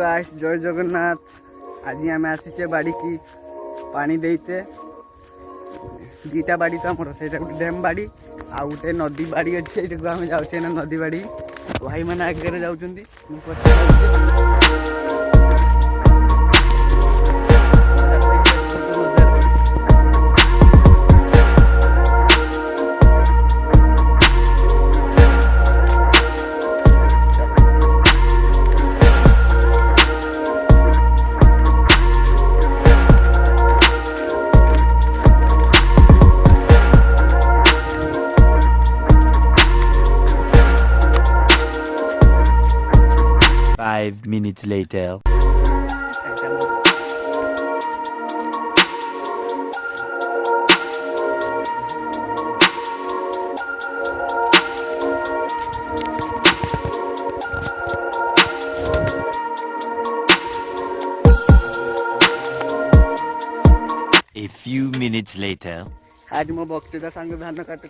Guys जय जगन्नाथ। आज आम आसीचे बाड़ी की पानी देते दीटा बाड़ी तो आमर से गोटे डैम बाड़ी आ गोटे नदी बाड़ी अच्छे आम जाऊे ना नदी बाड़ी भाई मैंने आगे जाऊँगी। 5 minutes later. A few minutes later. आज मो बक्तिदा संग धान काटु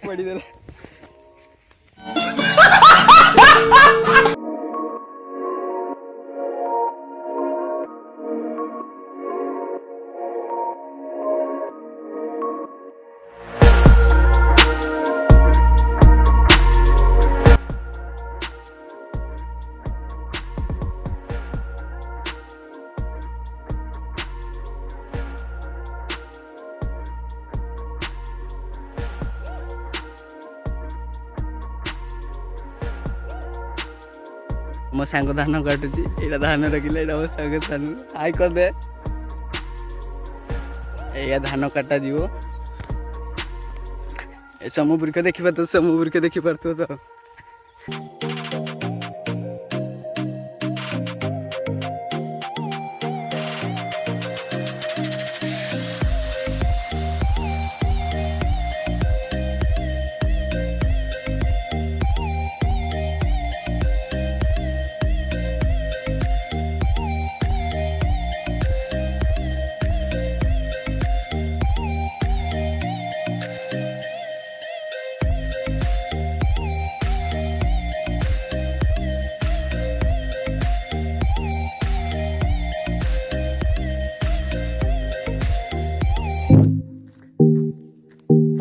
पड़ी देला मो सांग धान काटुची एटा धान रखिले एटा मो सांग धान हाई कर दे ए धान काटा जीवो ए समुद्र के देखि पातो समुद्र के देखि पारतो तो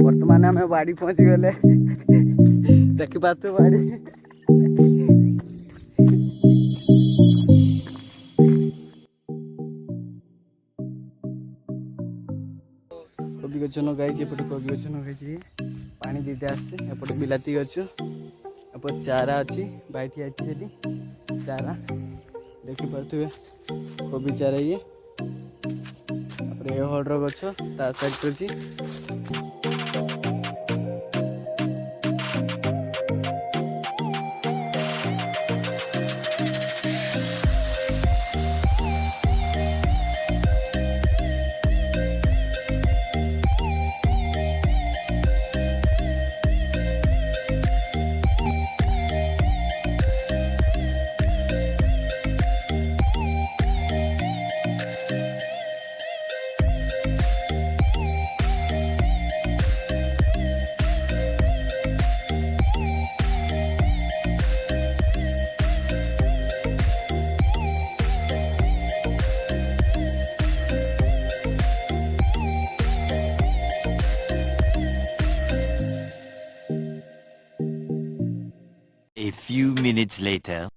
वर्तमान आम बाड़ी पहुंची गले देखी पाते बाड़ी कोबी गछ नगाई एपटे कोबी गछ नगाई पानी दीते आसे एपटे बिलाती गछ एपटे चारा अच्छी बाइटी अच्छी चारा देखी पारे कोबी चारा ये हड्र गछ ता साइड अच्छी A few minutes later.